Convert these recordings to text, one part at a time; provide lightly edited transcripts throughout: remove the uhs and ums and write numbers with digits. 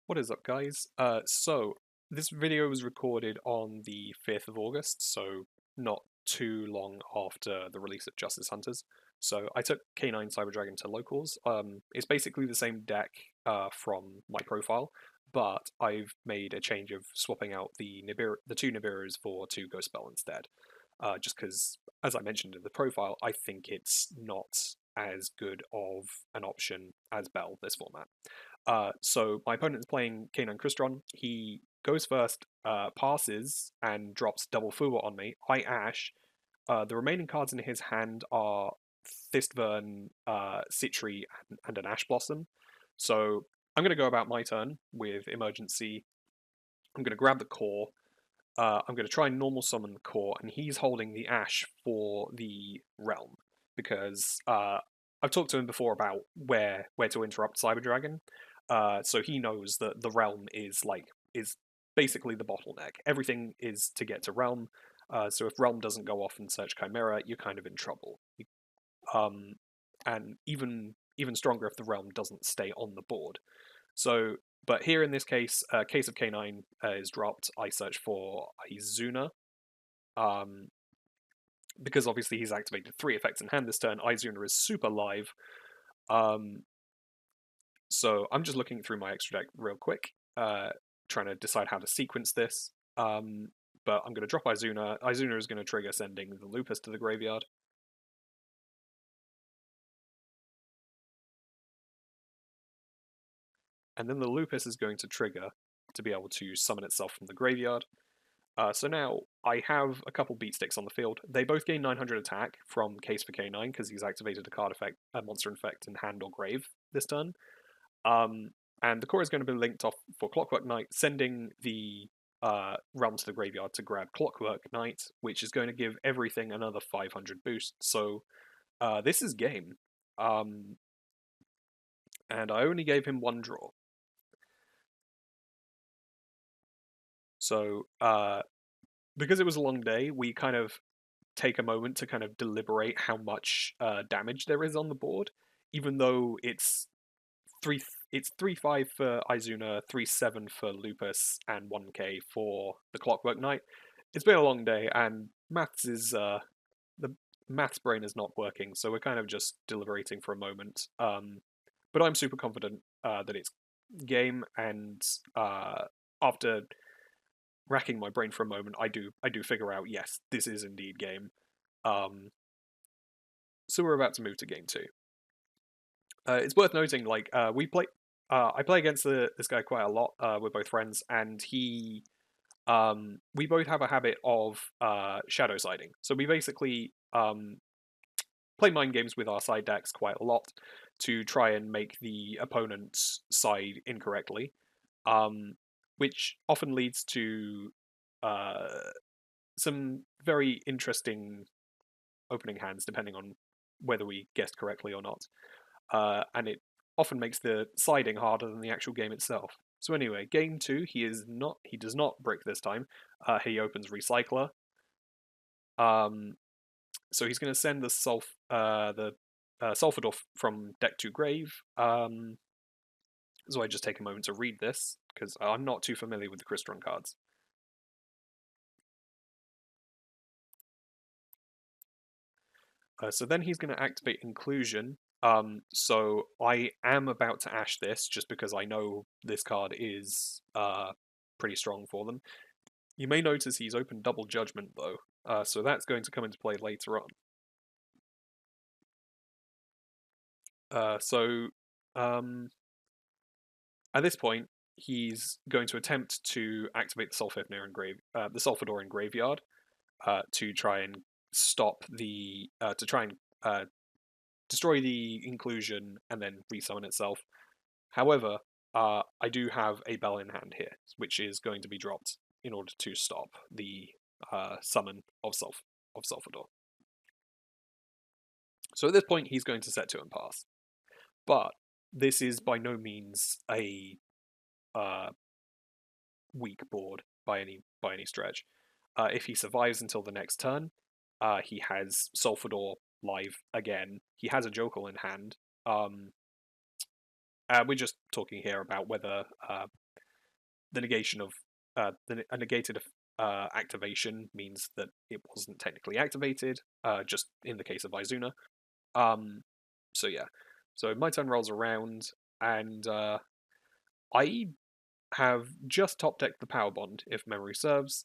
What is up, guys? So this video was recorded on the 5th of August, so not too long after the release of Justice Hunters. So I took K9 Cyber Dragon to locals. It's basically the same deck from my profile, but I've made a change of swapping out the two Nibiru's for two Ghost Spell instead. Just because, as I mentioned in the profile, I think it's not as good of an option as Bell this format. So my opponent is playing Kanon Crystron. He goes first, passes, and drops double Fuwa on me. I Ash. The remaining cards in his hand are Thistvern, Citri, and an Ash Blossom. So I'm going to go about my turn with Emergency. I'm going to grab the core. I'm going to try and normal summon the core, and he's holding the Ash for the realm because I've talked to him before about where to interrupt Cyber Dragon. So he knows that the realm is basically the bottleneck. Everything is to get to realm. So if realm doesn't go off and search Chimera, you're kind of in trouble. Um, and even stronger if the realm doesn't stay on the board. So, but here in this case, case of K9 is dropped. I search for Izuna. Because obviously he's activated 3 effects in hand this turn. Izuna is super live. So I'm just looking through my extra deck real quick, trying to decide how to sequence this. But I'm going to drop Izuna. Izuna is going to trigger sending the Lupus to the graveyard. And then the Lupus is going to trigger to be able to summon itself from the graveyard. So now I have a couple beat sticks on the field. They both gain 900 attack from Case for K9 because he's activated a card effect, a monster effect in hand or grave this turn. And the core is going to be linked off for Clockwork Knight, sending the realm to the graveyard to grab Clockwork Knight, which is going to give everything another 500 boost. So this is game. And I only gave him 1 draw. So because it was a long day, we kind of take a moment to kind of deliberate how much damage there is on the board, even though it's 3-5 for Izuna, 3-7 for Lupus, and 1k for the Clockwork Knight. It's been a long day, and the maths brain is not working, so we're kind of just deliberating for a moment. But I'm super confident that it's game, and after racking my brain for a moment, I do figure out, yes, this is indeed game. So we're about to move to game 2. It's worth noting, I play against this guy quite a lot. We're both friends, and we both have a habit of shadow siding. So we basically play mind games with our side decks quite a lot to try and make the opponent's side incorrectly, which often leads to some very interesting opening hands, depending on whether we guessed correctly or not. And it often makes the siding harder than the actual game itself. So anyway, game 2, he does not brick this time. He opens Recycler. So he's going to send the Sulfador from deck to grave. So I just take a moment to read this, because I'm not too familiar with the Crystron cards. So then he's going to activate Inclusion. So I am about to Ash this, just because I know this card is pretty strong for them. You may notice he's opened Double Judgment, though, so that's going to come into play later on. At this point, he's going to attempt to activate the Sulfador in graveyard, to try and stop to try and destroy the inclusion and then resummon itself. However, I do have a Bell in hand here, which is going to be dropped in order to stop the summon of Sulfador. So at this point, he's going to set to and pass. But this is by no means a weak board by any stretch. If he survives until the next turn, he has Sulfador live again. He has a Joker in hand. We're just talking here about whether the negation of a negated activation means that it wasn't technically activated, just in the case of Izuna. Um, so yeah, so my turn rolls around, and I have just top decked the power bond, if memory serves.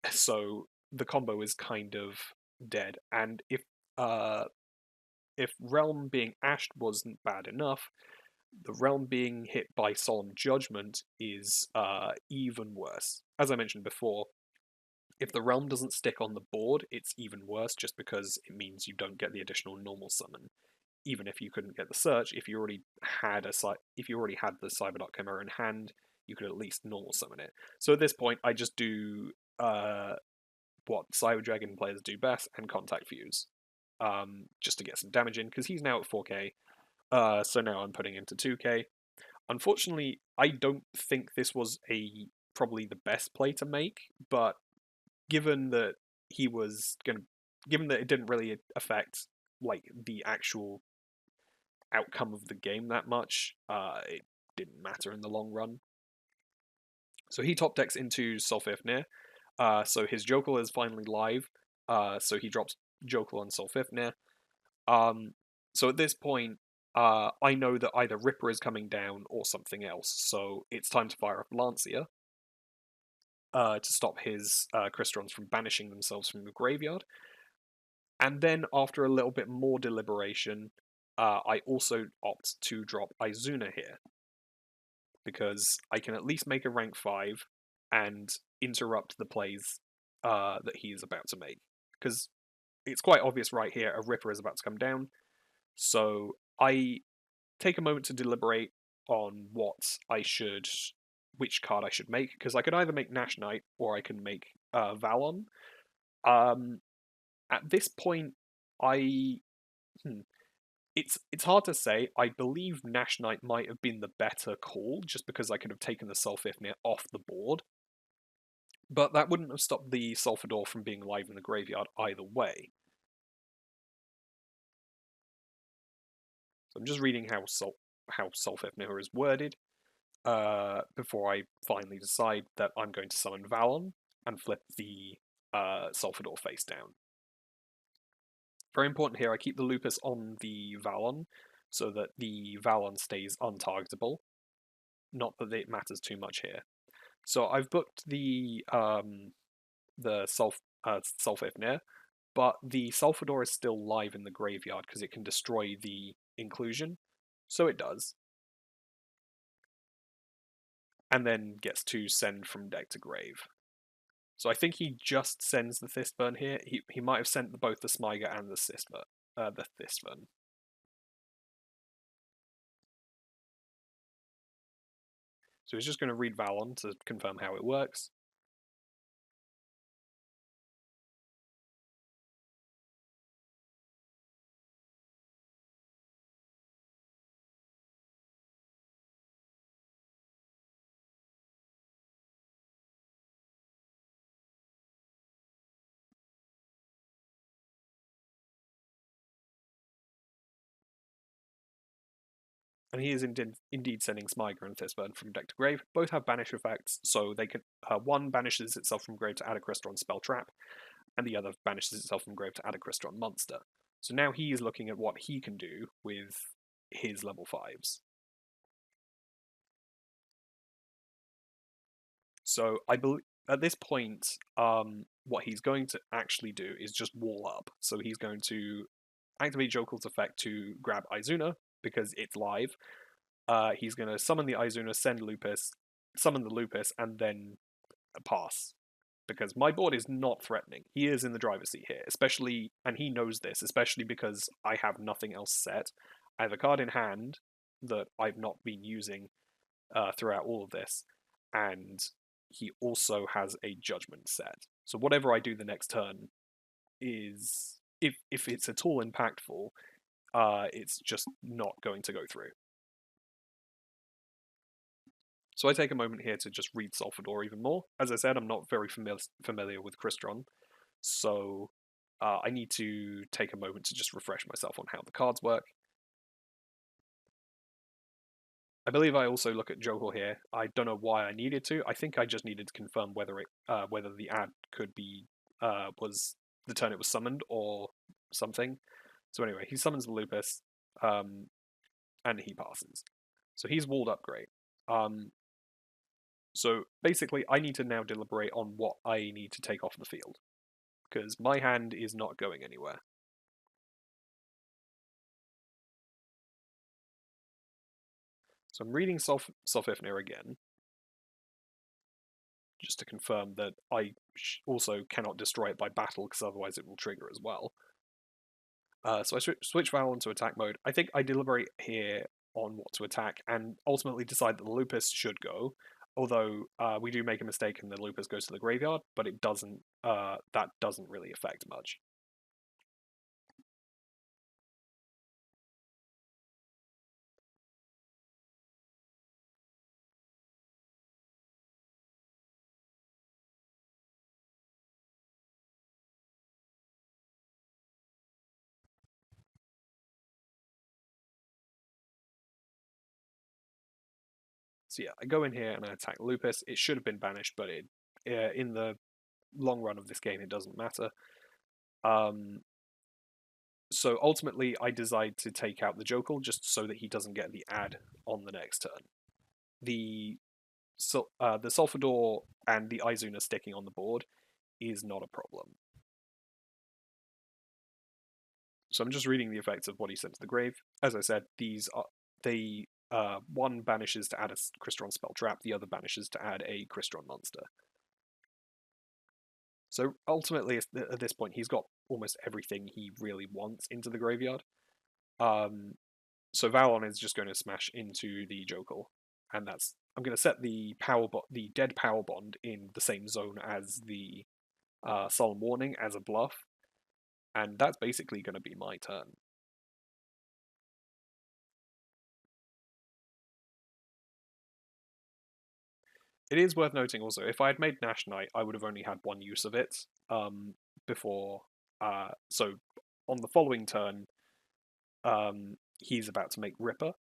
So the combo is kind of dead, and if Realm being ashed wasn't bad enough, the Realm being hit by Solemn Judgment is even worse. As I mentioned before, if the Realm doesn't stick on the board, it's even worse, just because it means you don't get the additional normal summon. Even if you couldn't get the search, if you already had the Cyberdark Chimera in hand, you could at least normal summon it. So at this point, I just do what Cyber Dragon players do best and Contact Fuse, just to get some damage in, because he's now at 4k. So now I'm putting into 2k. Unfortunately, I don't think this was probably the best play to make, but given that given that it didn't really affect like the actual outcome of the game that much, it didn't matter in the long run. So he top decks into Solfifnir. So his Jokel is finally live. So he drops Jokel on Solfifnir. So at this point, I know that either Ripper is coming down or something else. So it's time to fire up Lancia to stop his Crystons from banishing themselves from the graveyard. And then, after a little bit more deliberation, I also opt to drop Izuna here, because I can at least make a rank 5 and interrupt the plays that he is about to make. Because it's quite obvious right here, a Ripper is about to come down. So I take a moment to deliberate on which card I should make, because I could either make Nash Knight or I can make Valon. At this point, I it's hard to say. I believe Nash Knight might have been the better call, just because I could have taken the Solfifnir off the board. But that wouldn't have stopped the Sulfador from being live in the graveyard either way. So I'm just reading how Solfifnir is worded before I finally decide that I'm going to summon Valon and flip the Sulfador face down. Very important here, I keep the Lupus on the Valon so that the Valon stays untargetable. Not that it matters too much here. So I've booked the Sulfifnir, but the Sulfador is still live in the graveyard because it can destroy the inclusion. So it does. And then gets to send from deck to grave. So I think he just sends the Thistburn here. He might have sent both the Smyger and the Thistburn. So he's just going to read Valon to confirm how it works. And he is indeed sending Smyger and Thistburn from deck to grave. Both have banish effects, so they can one banishes itself from grave to add a Crystron spell trap, and the other banishes itself from grave to add a Crystron monster. So now he is looking at what he can do with his level 5s. So I believe at this point, what he's going to actually do is just wall up. So he's going to activate Jokel's effect to grab Izuna, because it's live. He's going to summon the Izuna, send Lupus, summon the Lupus, and then pass. Because my board is not threatening. He is in the driver's seat here, especially, and he knows this, especially because I have nothing else set. I have a card in hand that I've not been using throughout all of this, and he also has a judgment set. So whatever I do the next turn is, if it's at all impactful, it's just not going to go through. So I take a moment here to just read Sulfador even more. As I said, I'm not very familiar with Crystron, so I need to take a moment to just refresh myself on how the cards work. I believe I also look at Jokel here. I don't know why I needed to. I think I just needed to confirm whether the ad could be was the turn it was summoned or something. So anyway, he summons the Lupus, um, and he passes. So he's walled up great. Um, so basically, I need to now deliberate on what I need to take off the field because my hand is not going anywhere. So I'm reading Sopifnir again, just to confirm that I also cannot destroy it by battle, because otherwise it will trigger as well. So I switch Val into attack mode. I think I deliberate here on what to attack, and ultimately decide that the Lupus should go. Although we do make a mistake and the Lupus goes to the graveyard, but it doesn't. That doesn't really affect much. So yeah, I go in here and I attack Lupus. It should have been banished, but in the long run of this game, it doesn't matter. So ultimately, I decide to take out the Jokel just so that he doesn't get the ad on the next turn. The the Sulfador and the Izuna sticking on the board is not a problem. So I'm just reading the effects of what he sent to the grave. As I said, these are one banishes to add a Crystron spell trap, the other banishes to add a Crystron monster. So ultimately, at this point, he's got almost everything he really wants into the graveyard. So Valon is just going to smash into the Jokel, and I'm going to set the the dead power bond in the same zone as the Solemn Warning as a bluff, and that's basically going to be my turn. It is worth noting also, if I had made Nash Knight, I would have only had one use of it before. So on the following turn, he's about to make Ripper,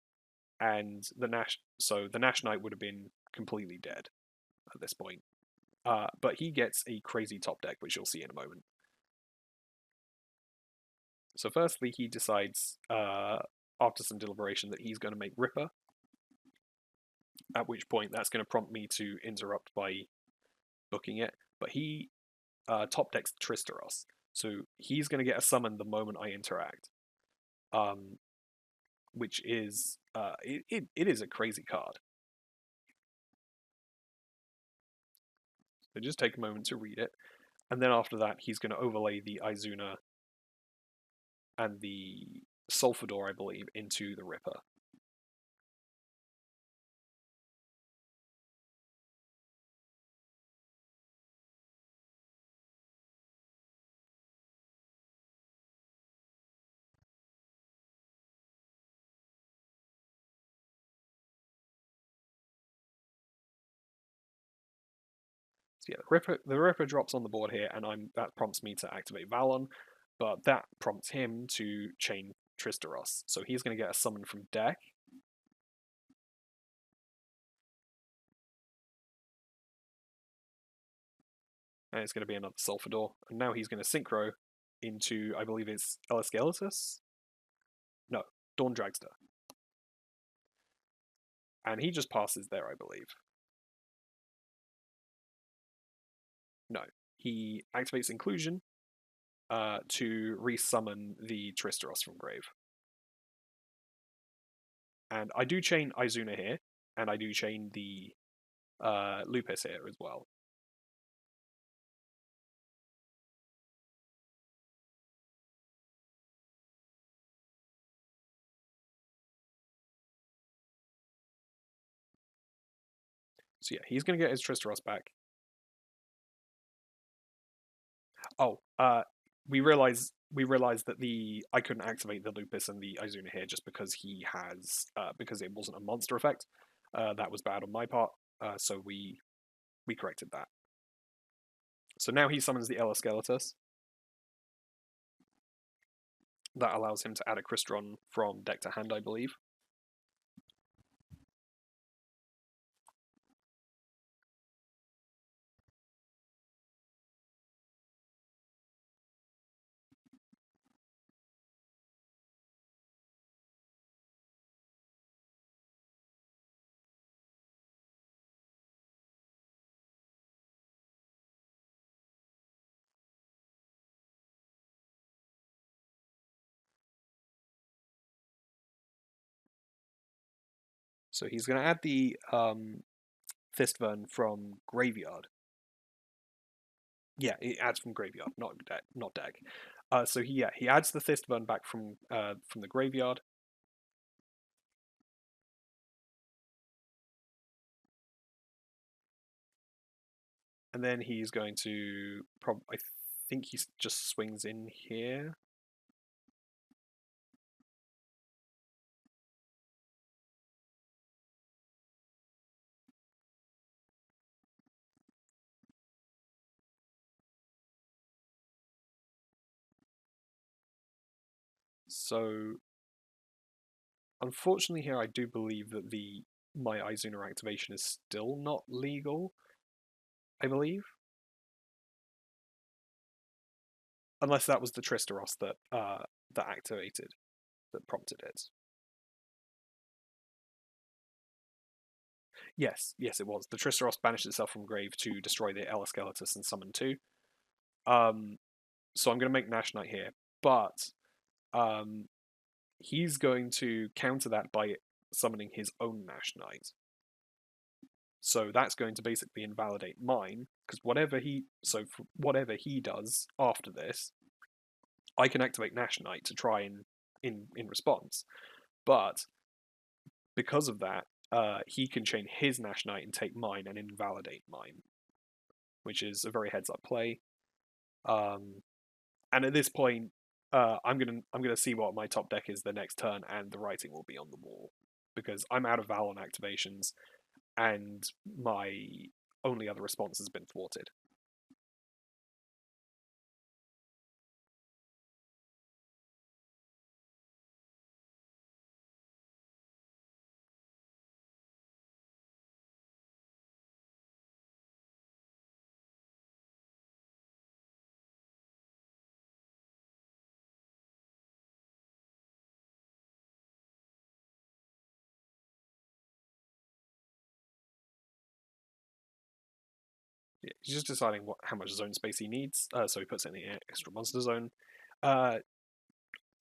and the Nash Knight would have been completely dead at this point. But he gets a crazy top deck, which you'll see in a moment. So firstly, he decides, after some deliberation, that he's going to make Ripper, at which point that's going to prompt me to interrupt by booking it. But he top decks Tristeros, so he's going to get a summon the moment I interact, which is it is a crazy card. So just take a moment to read it, and then after that, he's going to overlay the Izuna and the Sulfador, I believe, into the Ripper. So yeah, the Ripper drops on the board here, and that prompts me to activate Valon, but that prompts him to chain Tristeros. So he's going to get a summon from deck. And it's going to be another Sulfador. And now he's going to synchro into, I believe it's Elascalatus? No, Dawn Dragster. And he just passes there, I believe. No, he activates Inclusion to resummon the Tristeros from grave. And I do chain Izuna here, and I do chain the Lupus here as well. So yeah, he's going to get his Tristeros back. Oh, we realize that I couldn't activate the Lupus and the Izuna here just because because it wasn't a monster effect. That was bad on my part. So we corrected that. So now he summons the Elascalatus. That allows him to add a Crystron from deck to hand, I believe. So he's going to add the Thistvern from Graveyard. Yeah, it adds from Graveyard, not deck. So he adds the Thistvern back from the Graveyard. And then he's going to I think he just swings in here. So unfortunately here I do believe that my Izuna activation is still not legal, I believe. Unless that was the Tristeros that activated, that prompted it. Yes, it was. The Tristeros banished itself from grave to destroy the Ella Skeletus and summon two. So I'm going to make Nash Knight here, but um, he's going to counter that by summoning his own Nash Knight. So that's going to basically invalidate mine, because whatever he does after this, I can activate Nash Knight to try in response. But because of that, he can chain his Nash Knight and take mine and invalidate mine, which is a very heads up play. And at this point, I'm gonna see what my top deck is the next turn, and the writing will be on the wall because I'm out of Valon activations, and my only other response has been thwarted. Yeah, he's just deciding how much zone space he needs, so he puts it in the extra monster zone. Uh,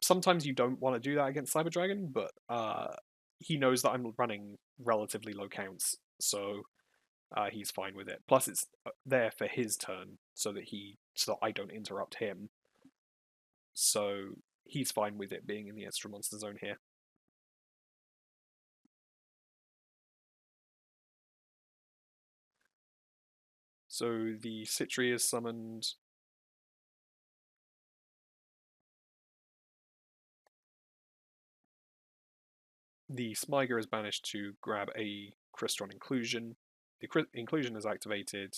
Sometimes you don't want to do that against Cyber Dragon, but he knows that I'm running relatively low counts, so he's fine with it. Plus, it's there for his turn, so that I don't interrupt him. So he's fine with it being in the extra monster zone here. So the Citri is summoned. The Smyger is banished to grab a Crystron Inclusion. The Inclusion is activated.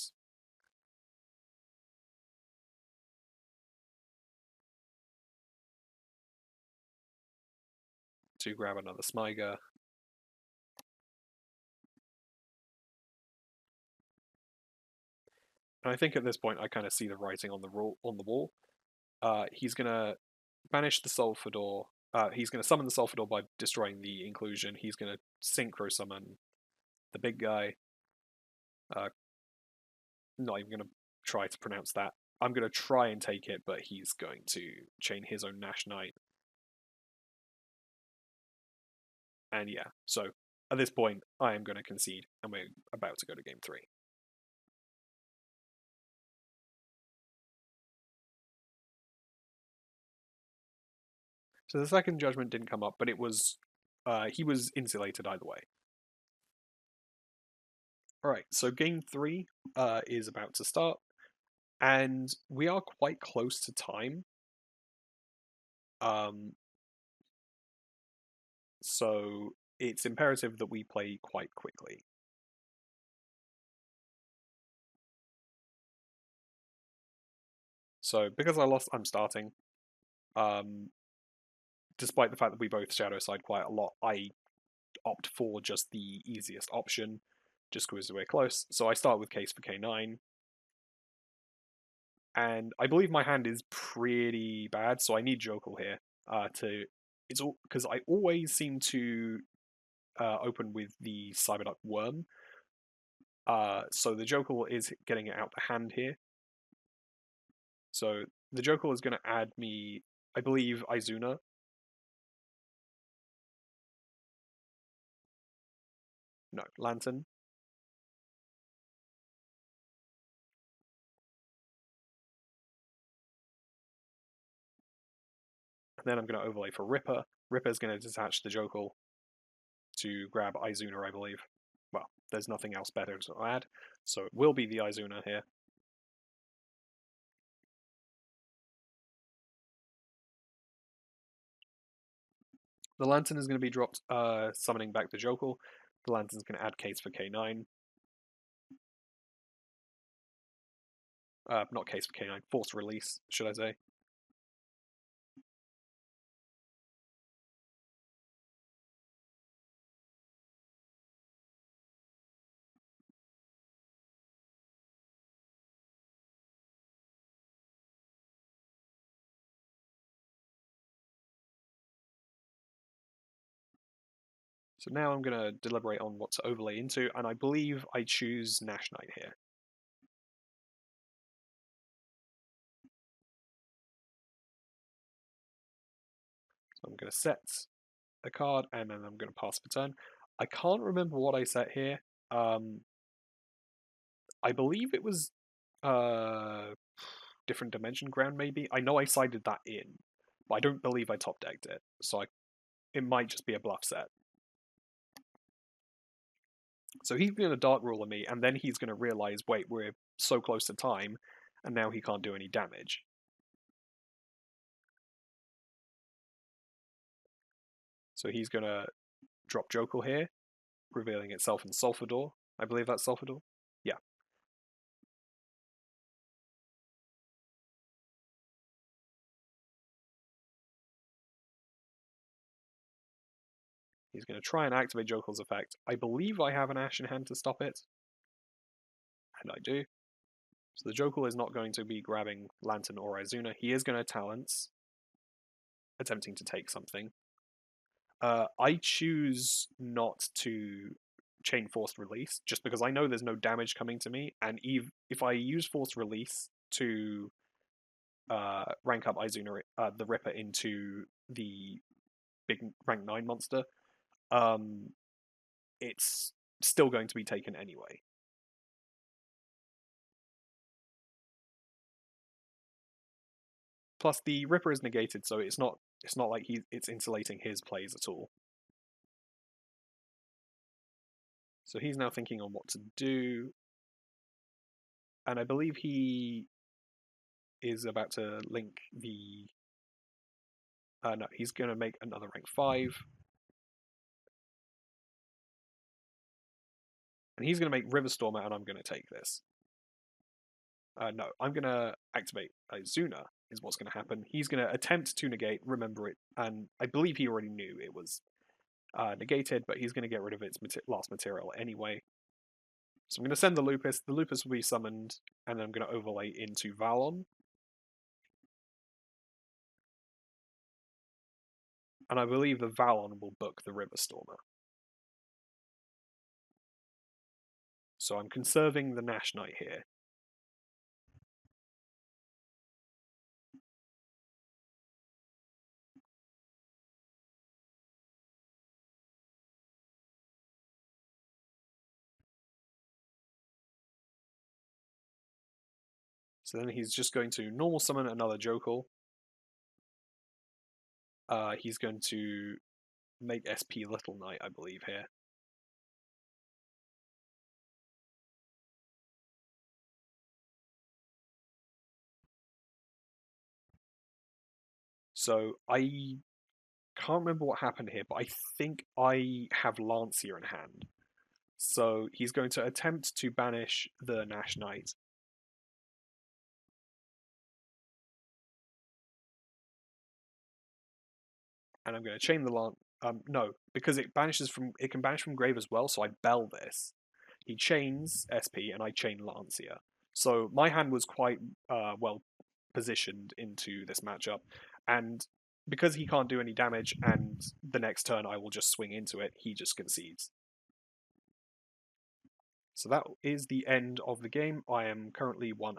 To grab another Smyger. And I think at this point I kind of see the writing on the wall. He's gonna banish the Sulfador. He's gonna summon the Sulfador by destroying the Inclusion. He's gonna synchro summon the big guy. Not even gonna try to pronounce that. I'm gonna try and take it, but he's going to chain his own Nash Knight. And yeah, so at this point, I am going to concede, and we're about to go to game 3. So the second judgment didn't come up, but he was insulated either way. All right, so game 3 is about to start, and we are quite close to time. So it's imperative that we play quite quickly. So because I lost, I'm starting. Despite the fact that we both shadow side quite a lot, I opt for just the easiest option, just because we're close. So I start with case for K9. And I believe my hand is pretty bad, so I need Jokal here it's all because I always seem to open with the Cyberduck Worm. So the Jokal is getting it out the hand here. So the Jokal is going to add me, I believe, Izuna. No, Lantern. And then I'm going to overlay for Ripper. Ripper's going to detach the Jokel to grab Izuna, I believe. Well, there's nothing else better to add, so it will be the Izuna here. The Lantern is going to be dropped, summoning back the Jokel. The Lantern's going to add Case for K9. Not Case for K9, Force Release, should I say. So now I'm going to deliberate on what to overlay into, and I believe I choose Nash Knight here. So I'm going to set a card, and then I'm going to pass the turn. I can't remember what I set here. I believe it was different dimension ground, maybe. I know I sided that in, but I don't believe I top decked it, so it might just be a bluff set. So he's going to Dark Ruler me, and then he's going to realize, wait, we're so close to time, and now he can't do any damage. So he's going to drop Jokel here, revealing itself in Sulfador. I believe that's Sulfador. Yeah. He's going to try and activate Jokel's effect. I believe I have an Ash in hand to stop it. And I do. So the Jokel is not going to be grabbing Lantern or Izuna. He is going to Talents, attempting to take something. I choose not to chain Forced Release, just because I know there's no damage coming to me, and if I use Forced Release to rank up Izuna, the Ripper, into the big rank 9 monster, it's still going to be taken anyway. Plus, the Ripper is negated, so it's not like it's insulating his plays at all. So he's now thinking on what to do, and I believe he is about to link the. No, he's going to make another rank 5. And he's going to make Riverstormer, and I'm going to take this. No, I'm going to activate Izuna, is what's going to happen. He's going to attempt to negate, remember it, and I believe he already knew it was negated, but he's going to get rid of its last material anyway. So I'm going to send the Lupus. The Lupus will be summoned, and then I'm going to overlay into Valon. And I believe the Valon will book the Riverstormer. So I'm conserving the Nash Knight here. So then he's just going to normal summon another Jokel. He's going to make SP Little Knight, I believe, here. So I can't remember what happened here, but I think I have Lancia in hand. So he's going to attempt to banish the Nash Knight. And I'm going to chain the Lance. No, because it can banish from grave as well, so I bell this. He chains SP and I chain Lancia. So my hand was quite well positioned into this matchup. And because he can't do any damage and the next turn I will just swing into it, he just concedes. So that is the end of the game. I am currently 1-0.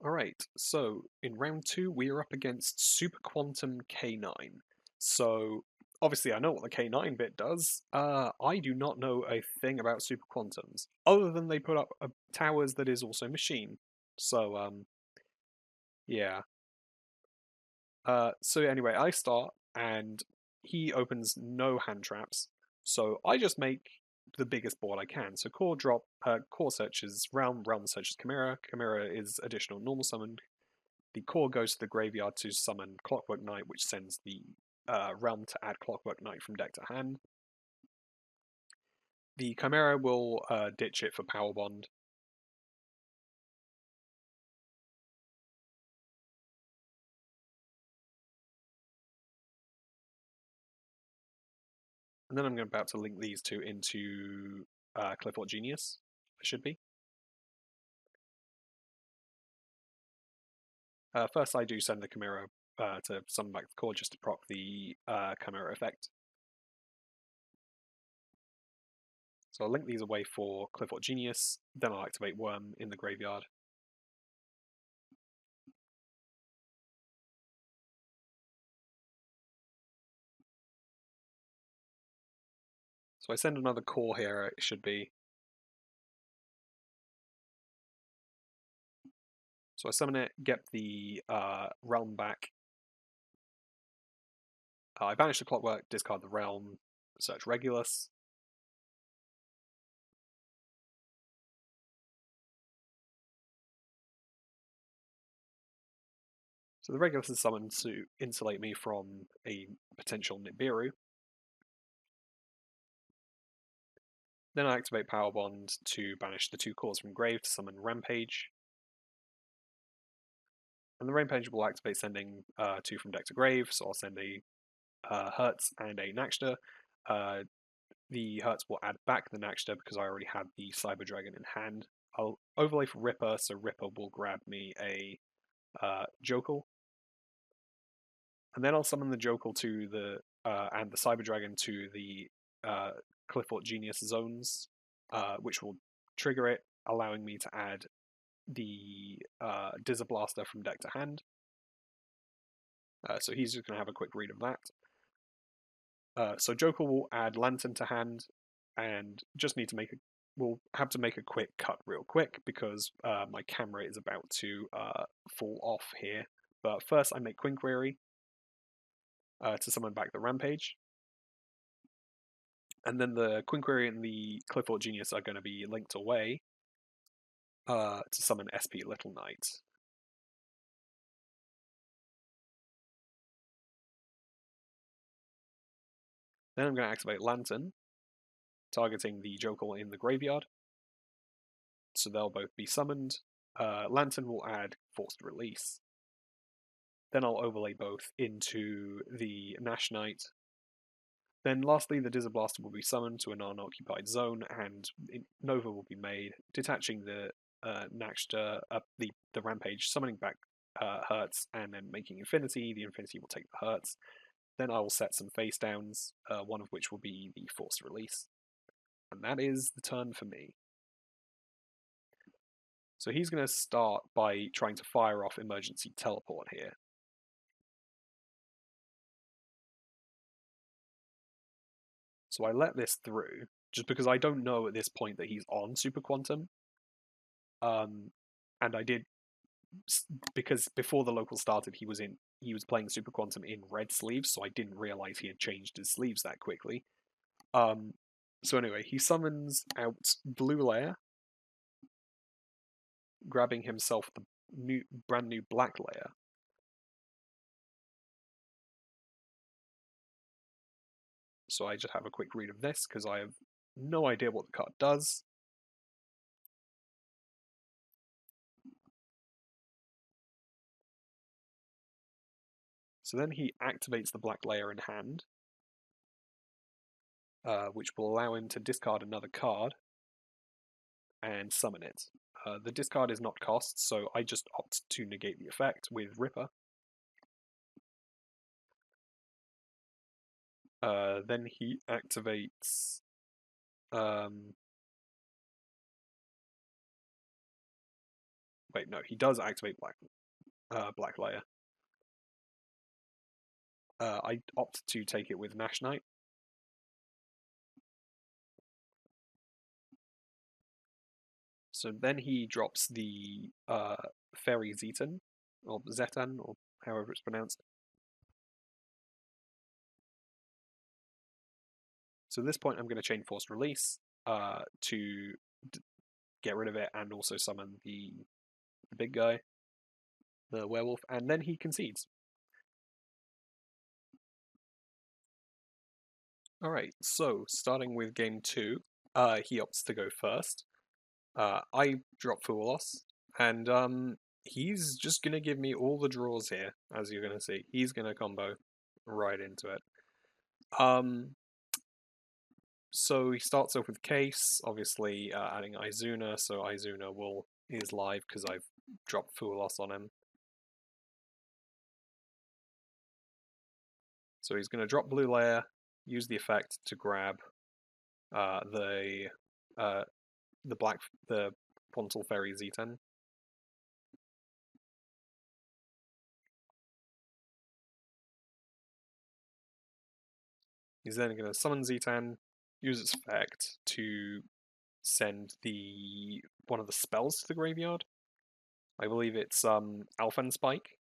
Alright, so in round 2 we are up against Super Quantum K9. So obviously I know what the K9 bit does. I do not know a thing about super quantums, other than they put up towers that is also machine. So, yeah. So anyway, I start, and he opens no hand traps. So I just make the biggest board I can. So core searches realm, realm searches chimera, chimera is additional normal summon. The core goes to the graveyard to summon Clockwork Knight, which sends the realm to add Clockwork Knight from deck to hand. The chimera will ditch it for Power Bond. And then I'm about to link these two into Clifford Genius. It should be. First, I do send the Chimera to summon back the core just to proc the Chimera effect. So I'll link these away for Clifford Genius, then I'll activate Worm in the graveyard. So I send another core here, it should be. So I summon it, get the realm back. I banish the Clockwork, discard the realm, search Regulus. So the Regulus is summoned to insulate me from a potential Nibiru. Then I activate Power Bond to banish the two cores from grave to summon Rampage. And the Rampage will activate sending two from deck to grave, so I'll send a Hertz and a Naxter. The Hertz will add back the Naxter because I already had the Cyber Dragon in hand. I'll overlay for Ripper, so Ripper will grab me a Jokel. And then I'll summon the Jokel to the and the Cyber Dragon to the Clifford Genius zones, which will trigger it, allowing me to add the Dizzer Blaster from deck to hand. So he's just going to have a quick read of that. So Joker will add Lantern to hand, and just need to we'll have to make a quick cut real quick because my camera is about to fall off here. But first I make Quinquery to summon back the Rampage. And then the Quinquery and the Clifford Genius are going to be linked away to summon SP Little Knight. Then I'm going to activate Lantern, targeting the Joker in the graveyard. So they'll both be summoned. Lantern will add Forced Release. Then I'll overlay both into the Nash Knight. Then lastly, the Dizzer Blaster will be summoned to an unoccupied zone, and Nova will be made, detaching the Naxter, the Rampage, summoning back Hertz, and then making Infinity. The Infinity will take the Hertz. Then I will set some face downs, one of which will be the Forced Release. And that is the turn for me. So he's going to start by trying to fire off Emergency Teleport here. So I let this through, just because I don't know at this point that he's on Super Quantum. And I did, because before the local started, he was playing Super Quantum in red sleeves, so I didn't realize he had changed his sleeves that quickly. So anyway, he summons out Blue Layer, grabbing himself the brand new Black Layer. So I just have a quick read of this because I have no idea what the card does. So then he activates the Black Layer in hand, which will allow him to discard another card and summon it. The discard is not cost, so I just opt to negate the effect with Ripper. Then he activates wait, no, he does activate Black Layer. I opt to take it with Nash Knight. So then he drops the Fairy Zetan, or Zetan, or however it's pronounced. So at this point, I'm going to Chain Force Release to get rid of it and also summon the big guy, the werewolf, and then he concedes. Alright, so starting with game 2, he opts to go first. I drop Foolos, and he's just gonna give me all the draws here, as you're gonna see. He's gonna combo right into it. So he starts off with Case, obviously adding Izuna, so Izuna is live because I've dropped Foolos on him. So he's going to drop Blue Layer, use the effect to grab the Pontal Fairy Z10. He's then going to summon Z10, use its effect to send one of the spells to the graveyard. I believe it's Alphen Spike.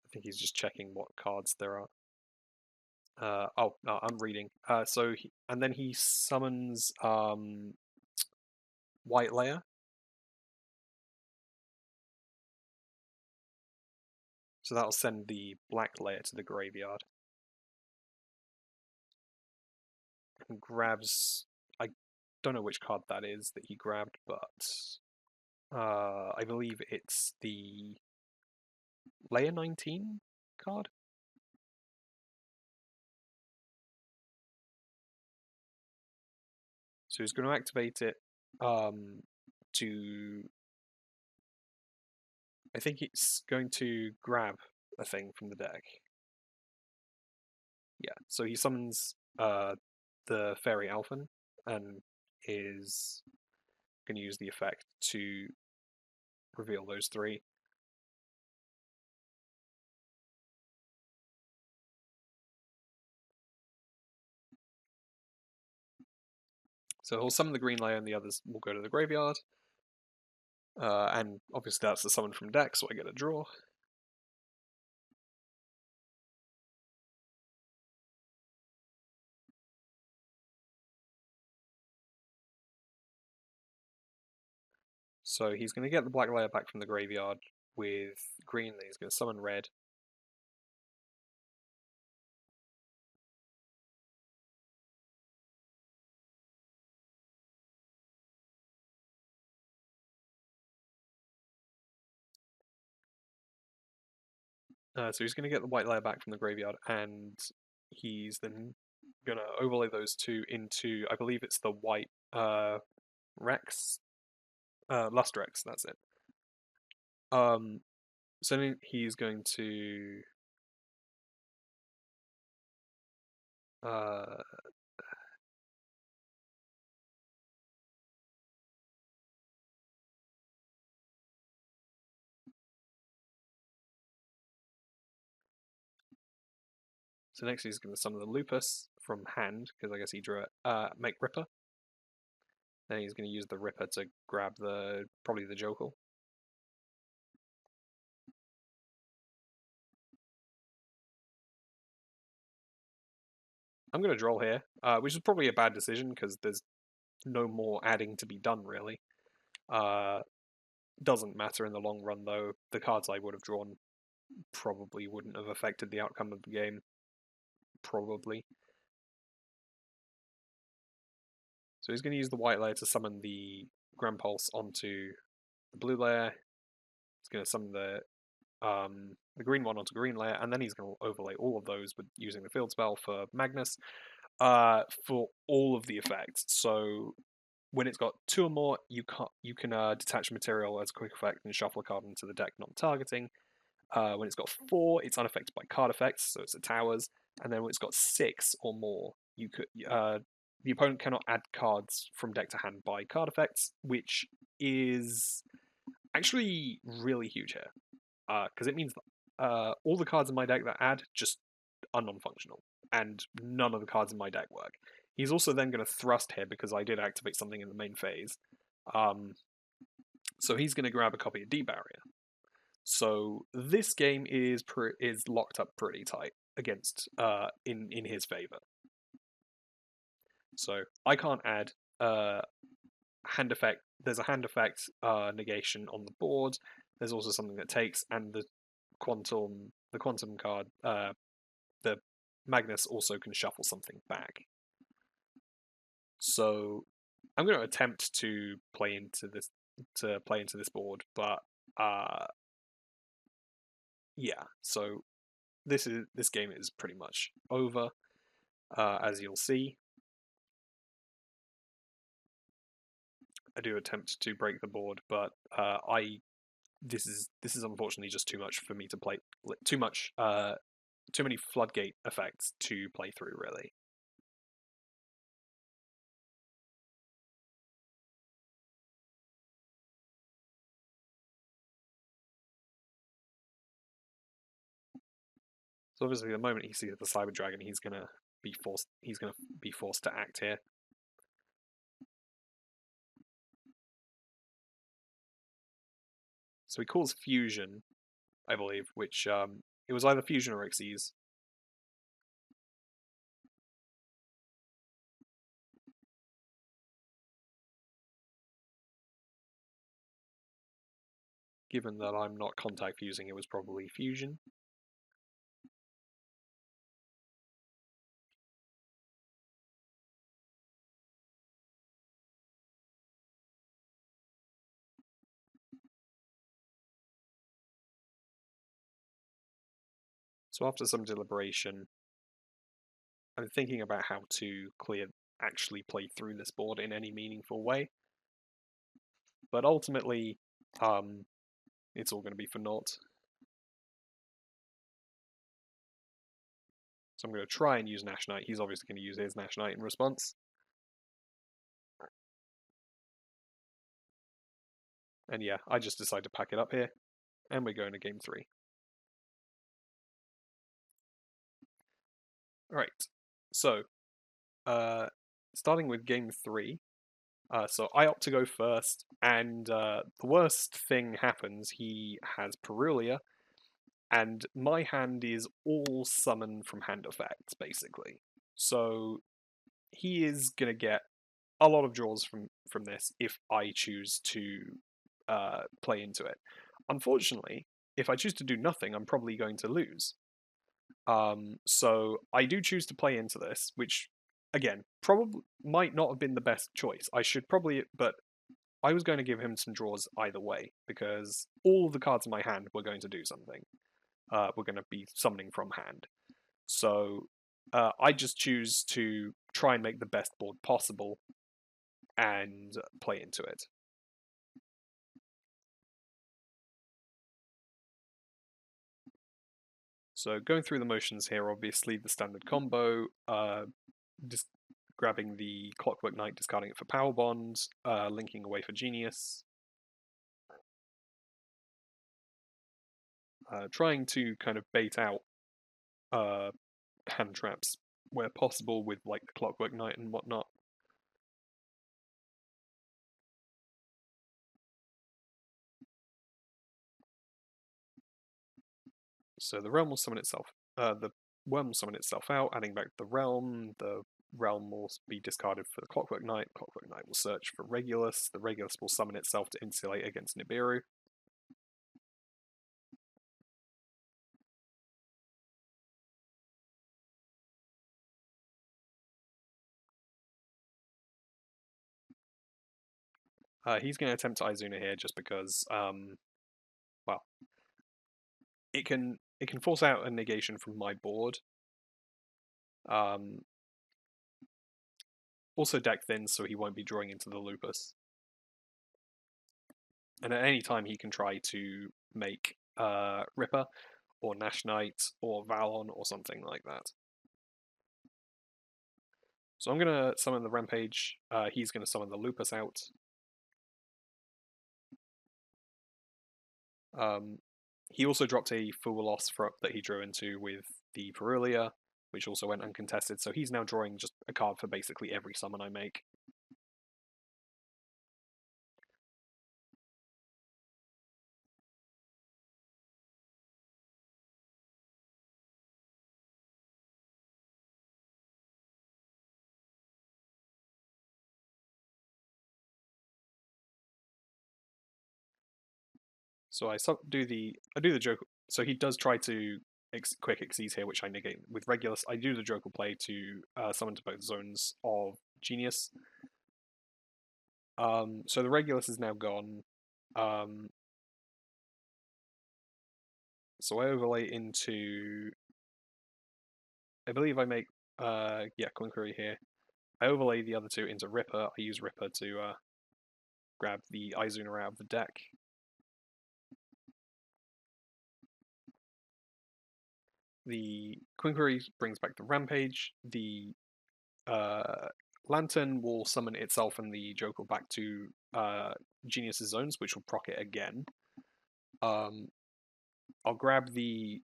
I think he's just checking what cards there are. Oh, no, I'm reading. And then he summons White Layer. So that'll send the Black Layer to the graveyard. And grabs... I don't know which card that is that he grabbed, but I believe it's the Layer 19 card. So he's going to activate it to... I think it's going to grab a thing from the deck. Yeah, so he summons the Fairy Alphen and is going to use the effect to reveal those three. So he'll summon the green layer and the others will go to the graveyard. And obviously that's the summon from deck, so I get a draw. So he's going to get the black layer back from the graveyard with green, then he's going to summon red. So he's going to get the white layer back from the graveyard, and he's then going to overlay those two into, I believe it's the white Rex, Lustrex, that's it. So then he's going to so next he's going to summon the Lupus from hand, because I guess he drew it, make Ripper. Then he's going to use the Ripper to grab probably the Jokel. I'm going to draw here, which is probably a bad decision because there's no more adding to be done, really. Doesn't matter in the long run, though. The cards I would have drawn probably wouldn't have affected the outcome of the game. Probably. So he's going to use the white layer to summon the Grand Pulse onto the blue layer. He's going to summon the green one onto green layer, and then he's going to overlay all of those with using the field spell for Magnus for all of the effects. So when it's got 2 or more, you can detach material as a quick effect and shuffle a card into the deck, non-targeting. When it's got 4, it's unaffected by card effects, so it's a towers. And then when it's got 6 or more, you could the opponent cannot add cards from deck to hand by card effects, which is actually really huge here, because it means all the cards in my deck that add just are non-functional, and none of the cards in my deck work. He's also then going to thrust here because I did activate something in the main phase. So he's going to grab a copy of D-Barrier. So this game is locked up pretty tight against in his favor. So I can't add hand effect. There's a hand effect negation on the board. There's also something that takes, and the quantum card, the Magnus also can shuffle something back. So I'm going to attempt to play into this board, but yeah. So this game is pretty much over, as you'll see. I do attempt to break the board, but this is unfortunately just too much for me to play. Too many floodgate effects to play through, really. So obviously, the moment he sees the Cyber Dragon, he's gonna be forced to act here. So he calls Fusion, I believe, which it was either Fusion or Xyz. Given that I'm not contact fusing, it was probably Fusion. So after some deliberation, I'm thinking about how to actually play through this board in any meaningful way. But ultimately, it's all going to be for naught. So I'm going to try and use Nash Knight. He's obviously going to use his Nash Knight in response. And yeah, I just decide to pack it up here. And we're going to game 3. Alright, so starting with game 3. So I opt to go first, and the worst thing happens. He has Perulia, and my hand is all summoned from hand effects, basically. So he is going to get a lot of draws from this if I choose to play into it. Unfortunately, if I choose to do nothing, I'm probably going to lose. So I do choose to play into this, which again probably might not have been the best choice. But I was going to give him some draws either way because all of the cards in my hand were going to do something. We're going to be summoning from hand. So I just choose to try and make the best board possible and play into it. So going through the motions here, obviously the standard combo, just grabbing the Clockwork Knight, discarding it for Power Bond, linking away for Genius. Trying to kind of bait out hand traps where possible with like the Clockwork Knight and whatnot. So the realm will summon itself. The worm will summon itself out, adding back the realm. The realm will be discarded for the Clockwork Knight. Clockwork Knight will search for Regulus. The Regulus will summon itself to insulate against Nibiru. He's going to attempt Izuna here just because, well, it can force out a negation from my board. Also deck thin, so he won't be drawing into the Lupus. And at any time he can try to make Ripper, or Nash Knight, or Valon, or something like that. So I'm gonna summon the Rampage. He's gonna summon the Lupus out. He also dropped a full loss that he drew into with the Perulia, which also went uncontested. So he's now drawing just a card for basically every summon I make. So I do the joke. So he does try to quick Xyz here, which I negate with Regulus. I do the Joker play to summon to both zones of Genius. So the Regulus is now gone. So I overlay into. I believe I make Conqueror here. I overlay the other two into Ripper. I use Ripper to grab the Izuna out of the deck. The Quinquery brings back the Rampage. The Lantern will summon itself and the Joker back to Genius's zones, which will proc it again. I'll grab the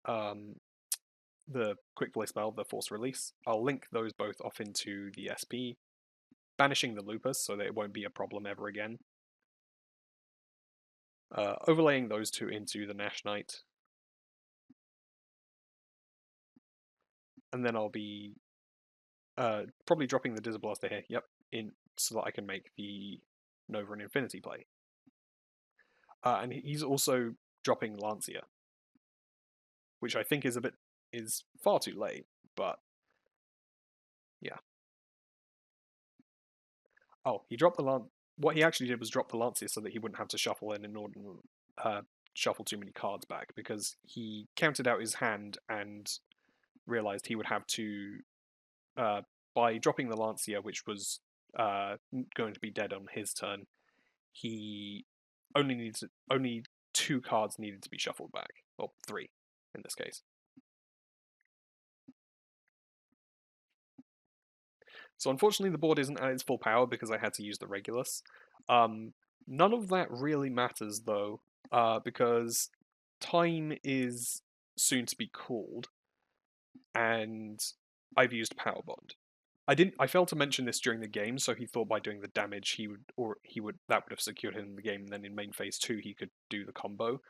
Quick Play spell, the Force Release. I'll link those both off into the SP, banishing the Lupus so that it won't be a problem ever again. Overlaying those two into the Nash Knight. And then I'll be probably dropping the Dizzablaster here, yep, in so that I can make the Nova and Infinity play. And he's also dropping Lancia, which I think is far too late, but yeah. Oh, he dropped the what he actually did was drop the Lancia so that he wouldn't have to shuffle in order to shuffle too many cards back, because he counted out his hand and realized he would have to by dropping the Lancia, which was going to be dead on his turn, he only 2 cards needed to be shuffled back, or 3 in this case. So unfortunately, the board isn't at its full power because I had to use the Regulus. None of that really matters though, because time is soon to be called, and I've used Power Bond. I failed to mention this during the game, so he thought by doing the damage that would have secured him in the game, and then in main phase 2 he could do the combo.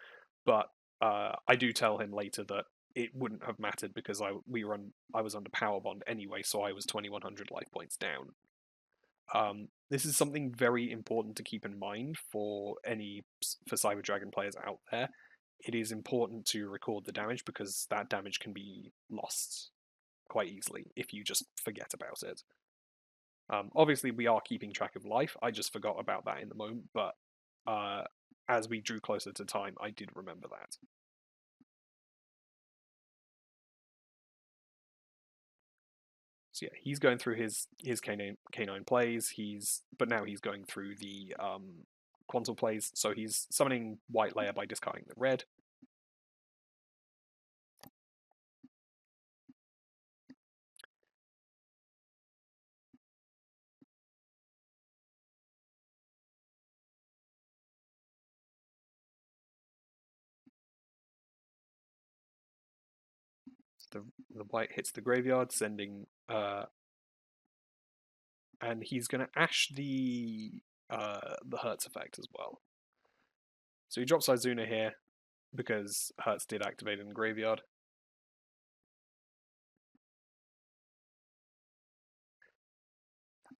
But I do tell him later that it wouldn't have mattered because I was under Power Bond anyway, so I was 2100 life points down. This is something very important to keep in mind for Cyber Dragon players out there. It is important to record the damage because that damage can be lost quite easily if you just forget about it. Obviously, we are keeping track of life. I just forgot about that in the moment, but as we drew closer to time, I did remember that. So yeah, he's going through his K9 plays. But now he's going through the Quantal plays. So he's summoning White Layer by discarding the red. The white hits the graveyard, sending and he's going to Ash the Hertz effect as well. So he drops Izuna here because Hertz did activate in the graveyard.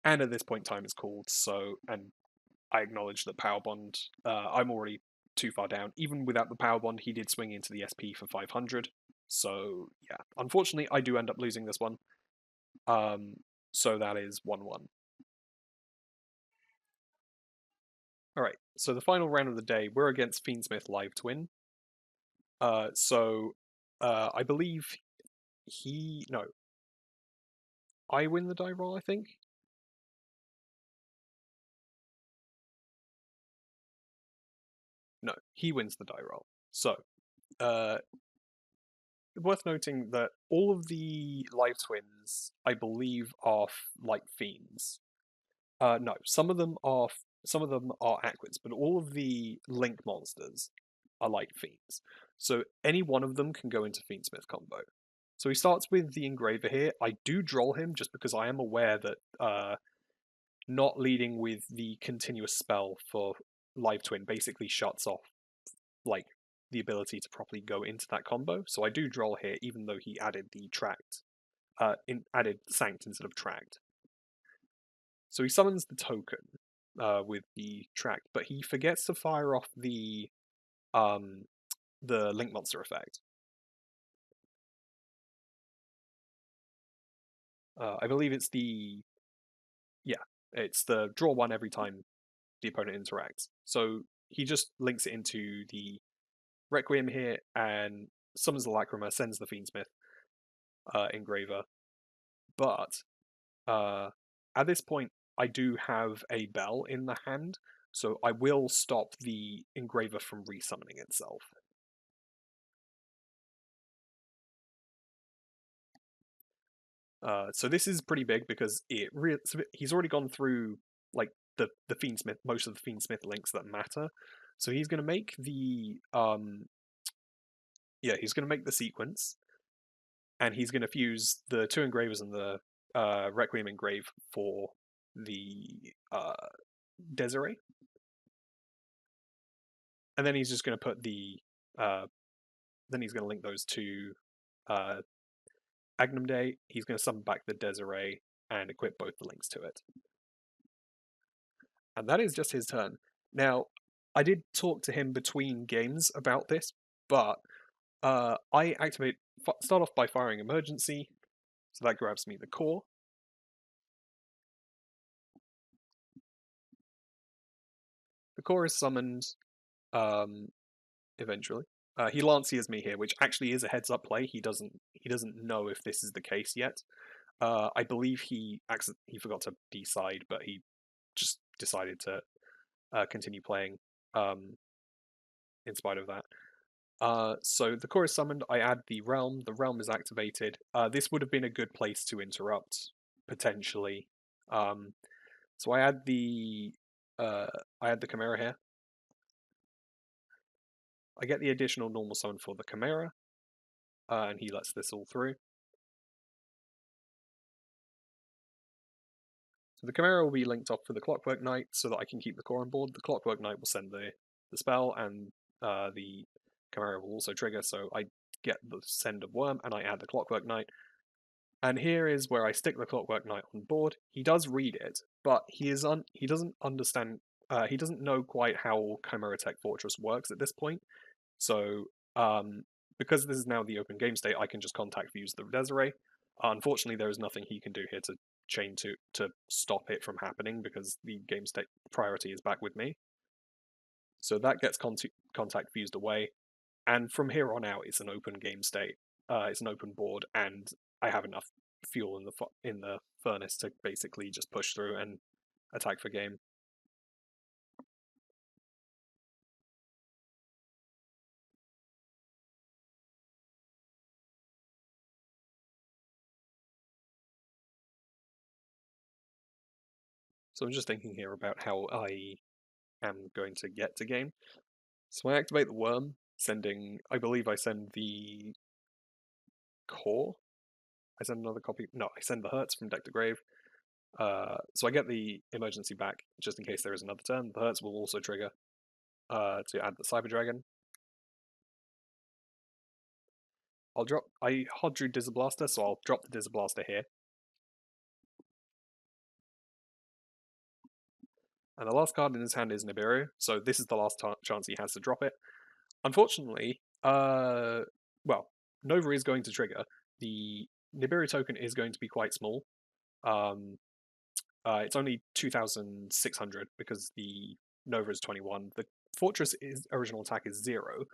And at this point, time is called. And I acknowledge that Power Bond. I'm already too far down. Even without the Power Bond, he did swing into the SP for 500. So yeah, unfortunately, I do end up losing this one. So that is 1-1. All right. So the final round of the day, we're against Fiendsmith Live Twin. I believe I win the die roll. I think. No, he wins the die roll. So, worth noting that all of the live twins, I believe, are like fiends. No, some of them are Aquids, but all of the Link monsters are like fiends. So any one of them can go into Fiendsmith combo. So he starts with the Engraver here. I do droll him just because I am aware that not leading with the continuous spell for Live Twin basically shuts off like the ability to properly go into that combo. So I do droll here, even though he added the tracked, added Sanct instead of tracked. So he summons the token with the tracked, but he forgets to fire off the Link Monster effect. I believe it's it's the draw one every time the opponent interacts. So he just links it into the Requiem here and summons the Lacrima, sends the Fiendsmith Engraver. But at this point, I do have a bell in the hand, so I will stop the Engraver from resummoning itself. So this is pretty big because he's already gone through like the Fiendsmith, most of the Fiendsmith links that matter. So he's going to make the he's going to make the sequence, and he's going to fuse the two engravers and the Requiem engrave for the Desiree, and then he's just going to put the then he's going to link those to Agnum Day. He's going to summon back the Desiree and equip both the links to it. And that is just his turn. Now, I did talk to him between games about this, but I start off by firing Emergency, so that grabs me the core. The core is summoned eventually. He Lanciers me here, which actually is a heads-up play. He doesn't know if this is the case yet. I believe he forgot to decide, but he just decided to continue playing in spite of that. So the core is summoned. I add the realm. The realm is activated. This would have been a good place to interrupt potentially. So I add the Chimera here. I get the additional normal summon for the Chimera, and he lets this all through. So the Chimera will be linked off for the Clockwork Knight so that I can keep the core on board. The Clockwork Knight will send the spell, and the Chimera will also trigger, so I get the send of Worm, and I add the Clockwork Knight. And here is where I stick the Clockwork Knight on board. He does read it, but he doesn't understand. He doesn't know quite how Chimera Tech Fortress works at this point. So because this is now the open game state, I can just contact fuse the Desiree. Unfortunately, there is nothing he can do here to chain to stop it from happening because the game state priority is back with me. So that gets contact fused away, and from here on out, it's an open game state. It's an open board, and I have enough fuel in the furnace to basically just push through and attack for game. So I'm just thinking here about how I am going to get to game. So I activate the worm, I believe I send the core. I send another copy. No, I send the Hertz from deck to grave. So I get the emergency back just in case there is another turn. The Hertz will also trigger to add the Cyber Dragon. I hard drew Dizzablaster, so I'll drop the Dizzablaster here. And the last card in his hand is Nibiru, so this is the last chance he has to drop it. Unfortunately, Nova is going to trigger. The Nibiru token is going to be quite small. It's only 2,600 because the Nova is 21. The Fortress original attack is 0,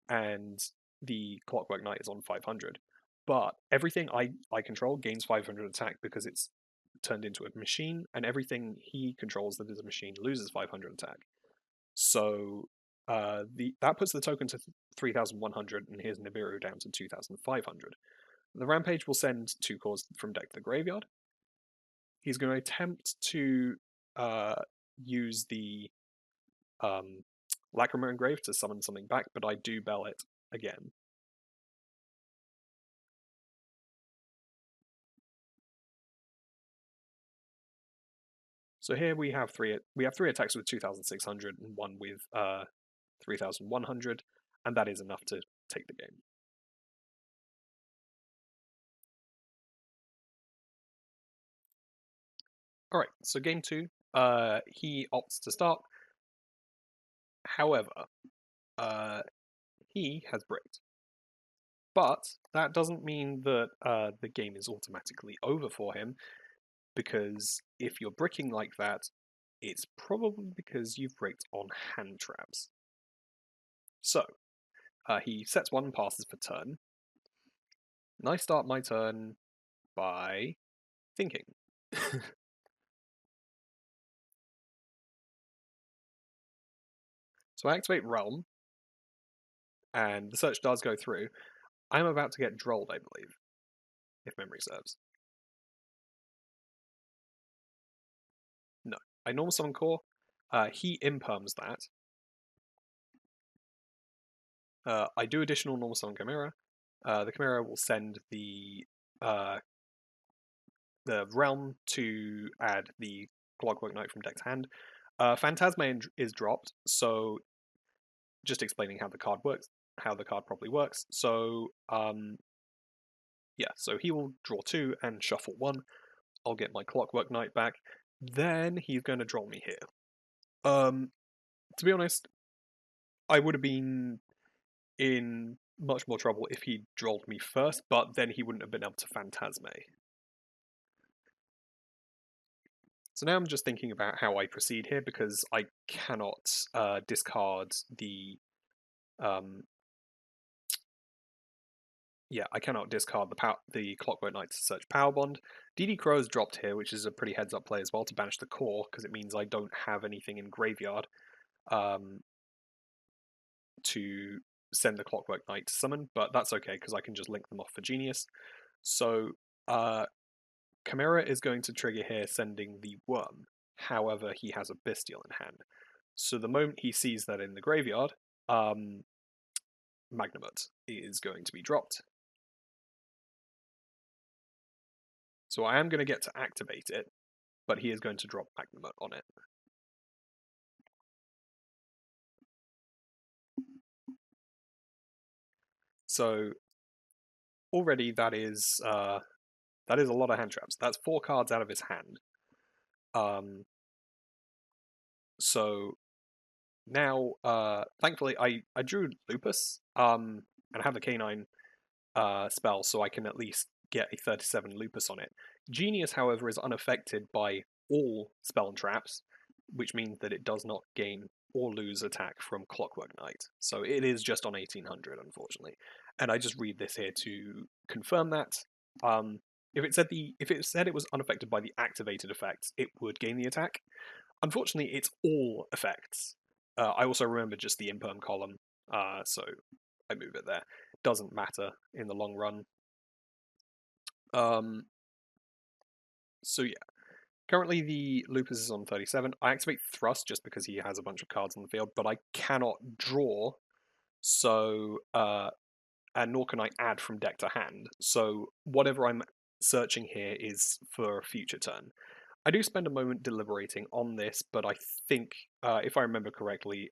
and the Clockwork Knight is on 500. But everything I control gains 500 attack because it's turned into a machine, and everything he controls that is a machine loses 500 attack. So That puts the token to 3,100 and his Nibiru down to 2,500. The Rampage will send 2 cores from deck to the graveyard. He's going to attempt to use the Lacrima Engrave to summon something back, but I do bell it again. So here we have three attacks with 2,600 and one with 3,100, and that is enough to take the game. All right, so game 2, he opts to start. However, he has bricked. But that doesn't mean that the game is automatically over for him, because if you're bricking like that, it's probably because you've bricked on hand traps. So, he sets 1 and passes for turn. And I start my turn by thinking. So I activate Realm, and the search does go through. I'm about to get drolled, I believe, if memory serves. No. I normal summon core. He imperms that. I do additional normal summon Chimera. The Chimera will send the Realm to add the Clockwork Knight from deck to hand. Phantasma is dropped, so just explaining how the card works, how the card properly works. So yeah, so he will draw 2 and shuffle 1. I'll get my Clockwork Knight back. Then he's going to draw me here. To be honest, I would have been in much more trouble if he drolled me first, but then he wouldn't have been able to Phantasme. So now I'm just thinking about how I proceed here, because I cannot discard the I cannot discard the Clockwork Knight to search Power Bond. DD Crow's dropped here, which is a pretty heads-up play as well, to banish the core, because it means I don't have anything in graveyard to send the Clockwork Knight to summon, but that's okay, because I can just link them off for Genius. So Chimera is going to trigger here, sending the Worm. However, he has a Bestial in hand. So the moment he sees that in the graveyard, Magnamut is going to be dropped. So I am going to get to activate it, but he is going to drop Magnamut on it. So already that is a lot of hand traps. That's 4 cards out of his hand. So now, thankfully, I drew Lupus, and I have the Canine spell, so I can at least get a 37 Lupus on it. Genius, however, is unaffected by all spell and traps, which means that it does not gain or lose attack from Clockwork Knight. So it is just on 1800, unfortunately. And I just read this here to confirm that. If it said it was unaffected by the activated effects, it would gain the attack. Unfortunately, it's all effects. I also remember just the imperm column, so I move it there. Doesn't matter in the long run. So yeah. Currently the Lupus is on 37. I activate Thrust just because he has a bunch of cards on the field, but I cannot draw, so and nor can I add from deck to hand. So whatever I'm searching here is for a future turn. I do spend a moment deliberating on this, but I think, if I remember correctly,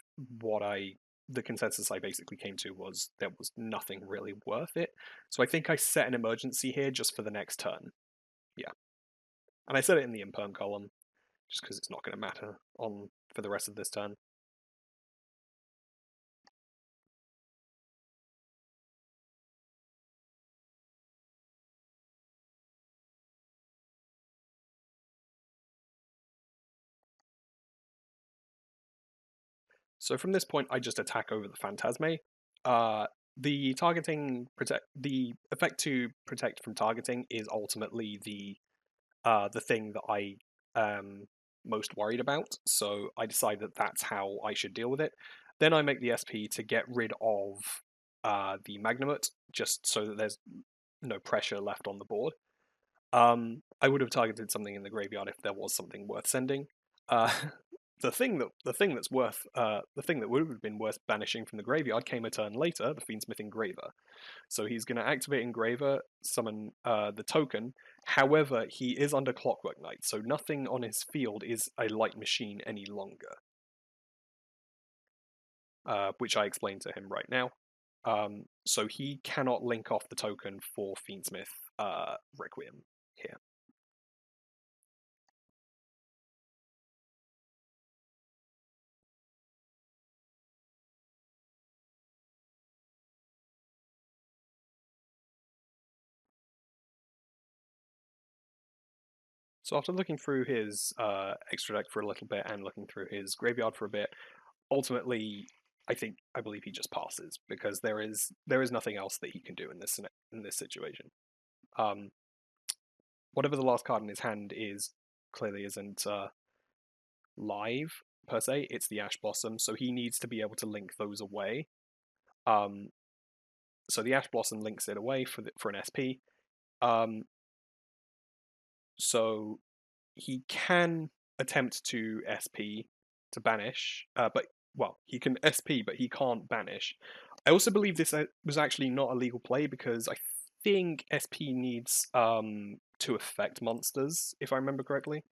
the consensus I basically came to was there was nothing really worth it. So I think I set an emergency here just for the next turn. Yeah. And I set it in the imperm column, just because it's not going to matter for the rest of this turn. So from this point, I just attack over the Phantasme. The effect to protect from targeting is ultimately the thing that I am most worried about. So I decide that that's how I should deal with it. Then I make the SP to get rid of the Magnamut, just so that there's no pressure left on the board. I would have targeted something in the graveyard if there was something worth sending. Uh, the thing that would have been worth banishing from the graveyard came a turn later, the Fiendsmith Engraver. So he's going to activate Engraver, summon the token. However, he is under Clockwork Knight, so nothing on his field is a light machine any longer. Which I explained to him right now. So he cannot link off the token for Fiendsmith Requiem here. So after looking through his extra deck for a little bit and looking through his graveyard for a bit, ultimately, I believe he just passes because there is nothing else that he can do in this situation. Whatever the last card in his hand is clearly isn't live per se. It's the Ash Blossom, so he needs to be able to link those away. So the Ash Blossom links it away for an SP. So he can attempt to SP to banish, but he can SP, but he can't banish. I also believe this was actually not a legal play because I think SP needs to affect monsters, if I remember correctly.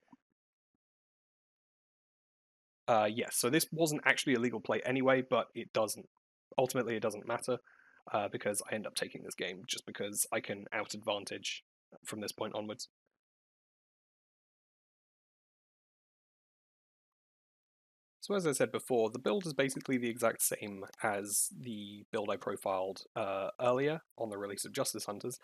Yes, so this wasn't actually a legal play anyway, but it doesn't. Ultimately, it doesn't matter because I end up taking this game just because I can out advantage from this point onwards. So as I said before, the build is basically the exact same as the build I profiled earlier on the release of Justice Hunters,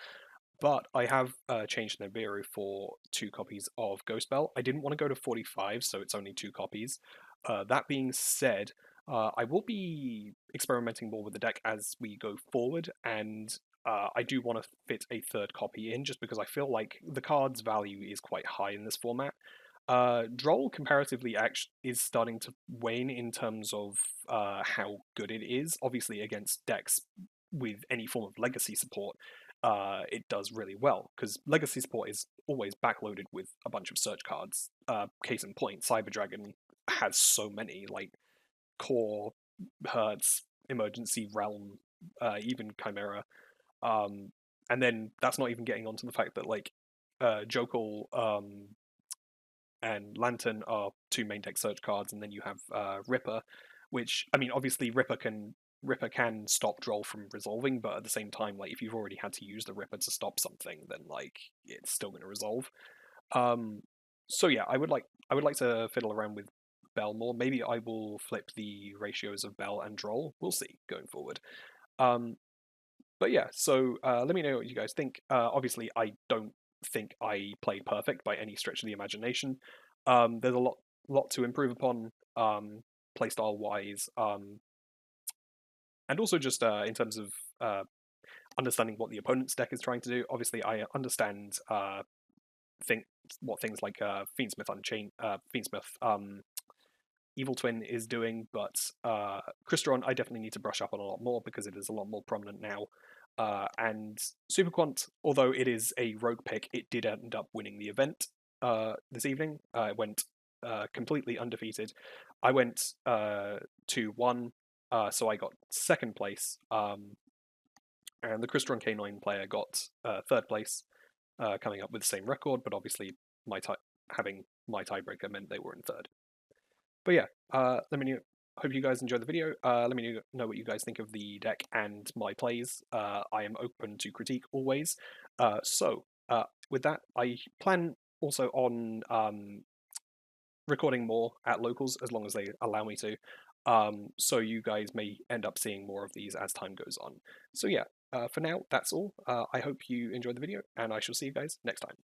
but I have changed Nibiru for 2 copies of Ghost Bell. I didn't want to go to 45, so it's only 2 copies. That being said, I will be experimenting more with the deck as we go forward, and I do want to fit a 3rd copy in just because I feel like the card's value is quite high in this format. Droll comparatively is starting to wane in terms of how good it is. Obviously, against decks with any form of legacy support, it does really well because legacy support is always backloaded with a bunch of search cards. Case in point, Cyber Dragon has so many, like Core, Hertz, Emergency Realm, even Chimera. And then that's not even getting onto the fact that like Jokal and Lantern are 2 main deck search cards, and then you have Ripper, which I mean, obviously Ripper can stop Droll from resolving, but at the same time, like if you've already had to use the Ripper to stop something, then like it's still going to resolve. So yeah, I would like to fiddle around with Bell more. Maybe I will flip the ratios of Bell and Droll. We'll see going forward. But yeah, so let me know what you guys think. Obviously, I don't think I played perfect by any stretch of the imagination. There's a lot to improve upon playstyle wise, and also just in terms of understanding what the opponent's deck is trying to do. Obviously, I understand what things like Fiendsmith Unchained, Fiendsmith Evil Twin is doing, but Crystron I definitely need to brush up on a lot more because it is a lot more prominent now. And Super Quant, although it is a rogue pick, it did end up winning the event this evening. It went completely undefeated. I went 2-1, so I got 2nd place, and the Crystron K9 player got 3rd place, coming up with the same record, but obviously having my tiebreaker meant they were in 3rd. But yeah, let me know. Hope you guys enjoyed the video. Let me know what you guys think of the deck and my plays. I am open to critique always. So with that, I plan also on recording more at locals as long as they allow me to. So you guys may end up seeing more of these as time goes on. So yeah, for now, that's all. I hope you enjoyed the video, and I shall see you guys next time.